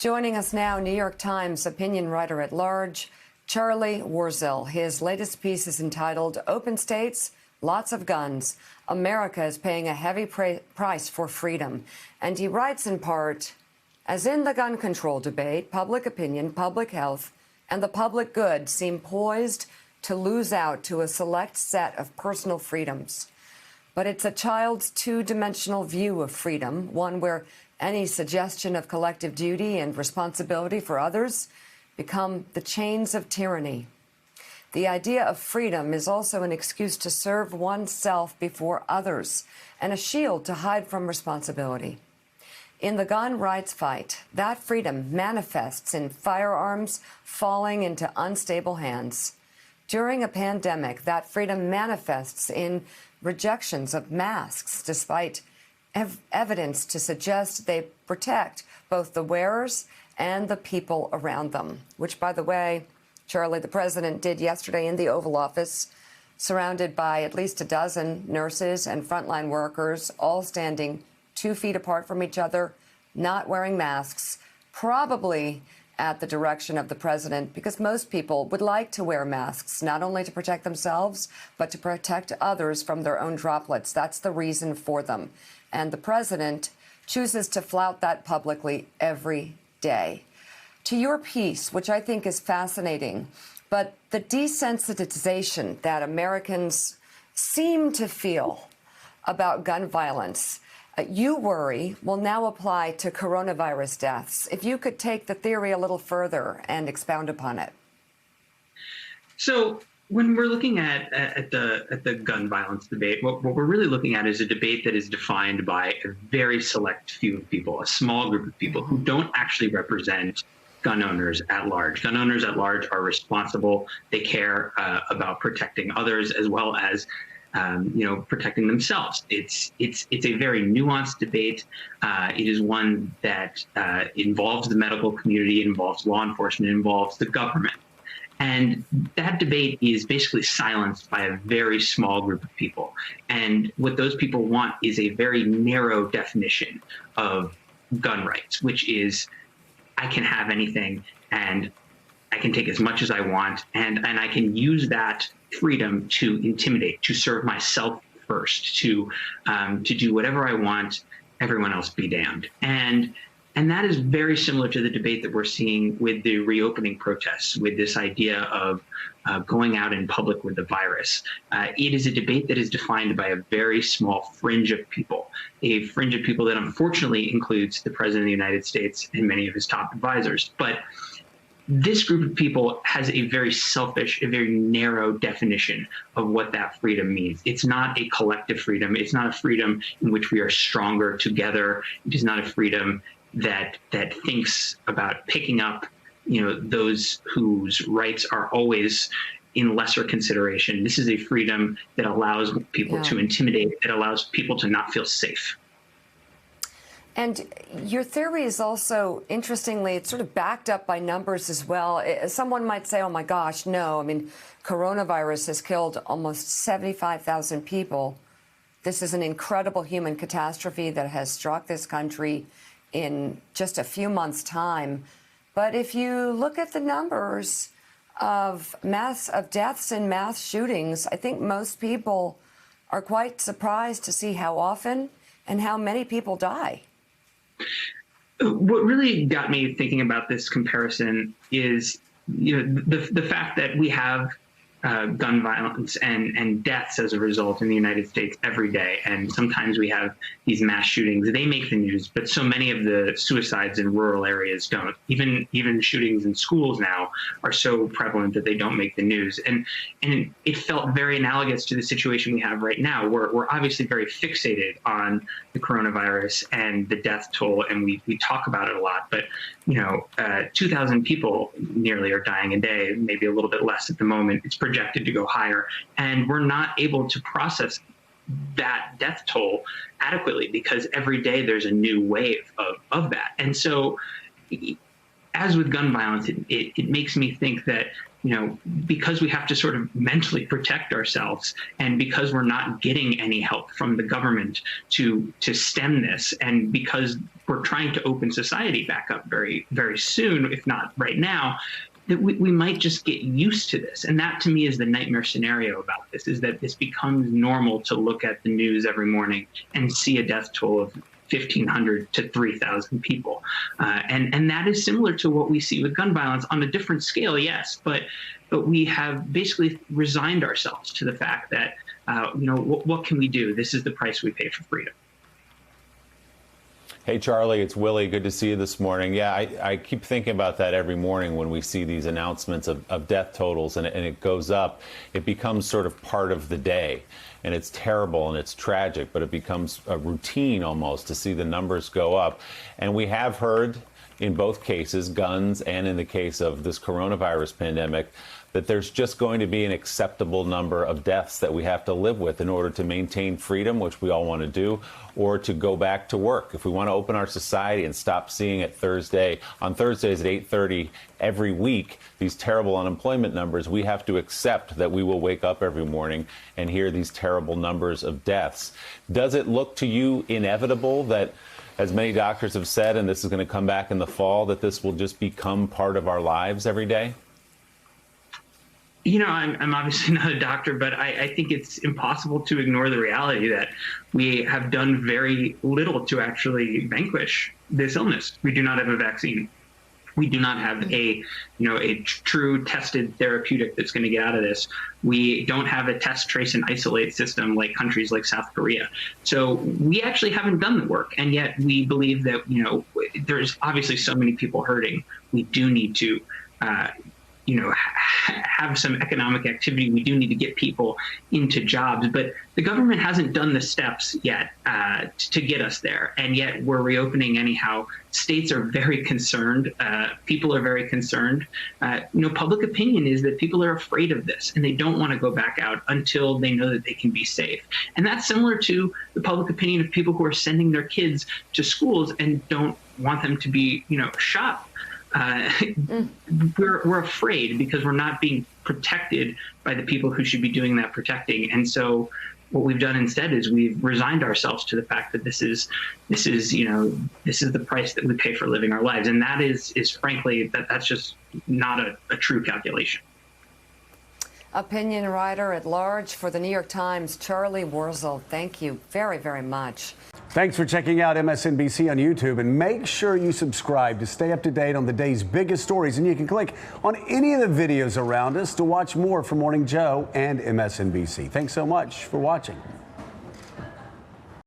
Joining us now, New York Times opinion writer at large, Charlie Warzel. His latest piece is entitled Open States, Lots of Guns. America is paying a heavy price for freedom. And he writes in part, as in the gun control debate, public opinion, public health, and the public good seem poised to lose out to a select set of personal freedoms. But it's a child's two-dimensional view of freedom, one where any suggestion of collective duty and responsibility for others become the chains of tyranny. The idea of freedom is also an excuse to serve oneself before others and a shield to hide from responsibility. In the gun rights fight, that freedom manifests in firearms falling into unstable hands. During a pandemic, that freedom manifests in rejections of masks, despite evidence to suggest they protect both the wearers and the people around them, which, by the way, Charlie, the president did yesterday in the Oval Office, surrounded by at least a dozen nurses and frontline workers, all standing 2 feet apart from each other, not wearing masks, probably at the direction of the president, because most people would like to wear masks, not only to protect themselves, but to protect others from their own droplets. That's the reason for them. And the president chooses to flout that publicly every day. To your piece, which I think is fascinating, but the desensitization that Americans seem to feel about gun violence, you worry will now apply to coronavirus deaths. If you could take the theory a little further and expound upon it. So when we're looking at the gun violence debate, what we're really looking at is a debate that is defined by a very select few of people, a small group of people who don't actually represent gun owners at large. Gun owners at large are responsible. They care about protecting others as well as protecting themselves. It's a very nuanced debate. It is one that involves the medical community, involves law enforcement, involves the government. And that debate is basically silenced by a very small group of people. And what those people want is a very narrow definition of gun rights, which is I can have anything and I can take as much as I want, and I can use that freedom to intimidate, to serve myself first, to do whatever I want, everyone else be damned. And that is very similar to the debate that we're seeing with the reopening protests, with this idea of going out in public with the virus. It is a debate that is defined by a very small fringe of people, a fringe of people that unfortunately includes the President of the United States and many of his top advisors. But this group of people has a very selfish, a very narrow definition of what that freedom means. It's not a collective freedom. It's not a freedom in which we are stronger together. It is not a freedom that thinks about picking up, those whose rights are always in lesser consideration. This is a freedom that allows people to intimidate, that allows people to not feel safe. And your theory is also, interestingly, it's sort of backed up by numbers as well. Someone might say, oh, my gosh, no. I mean, coronavirus has killed almost 75,000 people. This is an incredible human catastrophe that has struck this country in just a few months' time. But if you look at the numbers of deaths and mass shootings, I think most people are quite surprised to see how often and how many people die. What really got me thinking about this comparison is, the fact that we have gun violence and deaths as a result in the United States every day. And sometimes we have these mass shootings. They make the news, but so many of the suicides in rural areas don't. Even shootings in schools now are so prevalent that they don't make the news. And it felt very analogous to the situation we have right now. We're obviously very fixated on the coronavirus and the death toll, and we talk about it a lot. But 2,000 people nearly are dying a day, maybe a little bit less at the moment. It's projected to go higher, and we're not able to process that death toll adequately because every day there's a new wave of that. And so, as with gun violence, it makes me think that because we have to sort of mentally protect ourselves, and because we're not getting any help from the government to stem this, and because we're trying to open society back up very, very soon, if not right now, that we might just get used to this. And that, to me, is the nightmare scenario about this, is that this becomes normal to look at the news every morning and see a death toll of 1,500 to 3,000 people. And that is similar to what we see with gun violence on a different scale, yes, but we have basically resigned ourselves to the fact that, what can we do? This is the price we pay for freedom. Hey, Charlie, it's Willie. Good to see you this morning. Yeah, I keep thinking about that every morning when we see these announcements of death totals and it goes up. It becomes sort of part of the day. And it's terrible and it's tragic, but it becomes a routine almost to see the numbers go up. And we have heard in both cases, guns and in the case of this coronavirus pandemic, that there's just going to be an acceptable number of deaths that we have to live with in order to maintain freedom, which we all want to do, or to go back to work. If we want to open our society and stop seeing it on Thursdays at 8:30 every week, these terrible unemployment numbers, we have to accept that we will wake up every morning and hear these terrible numbers of deaths. Does it look to you inevitable that, as many doctors have said, and this is going to come back in the fall, that this will just become part of our lives every day? I'm obviously not a doctor, but I think it's impossible to ignore the reality that we have done very little to actually vanquish this illness. We do not have a vaccine. We do not have a true tested therapeutic that's going to get out of this. We don't have a test, trace, and isolate system like countries like South Korea. So we actually haven't done the work. And yet we believe that, there's obviously so many people hurting. We do need to, have some economic activity. We do need to get people into jobs, but the government hasn't done the steps yet to get us there. And yet we're reopening anyhow. States are very concerned. People are very concerned. Public opinion is that people are afraid of this and they don't want to go back out until they know that they can be safe. And that's similar to the public opinion of people who are sending their kids to schools and don't want them to be, shot. We're afraid because we're not being protected by the people who should be doing that protecting. And so what we've done instead is we've resigned ourselves to the fact that this is the price that we pay for living our lives. And that is frankly, that's just not a true calculation. Opinion writer at large for the New York Times, Charlie Warzel. Thank you very, very much. Thanks for checking out MSNBC on YouTube, and make sure you subscribe to stay up to date on the day's biggest stories. And you can click on any of the videos around us to watch more from Morning Joe and MSNBC. Thanks so much for watching.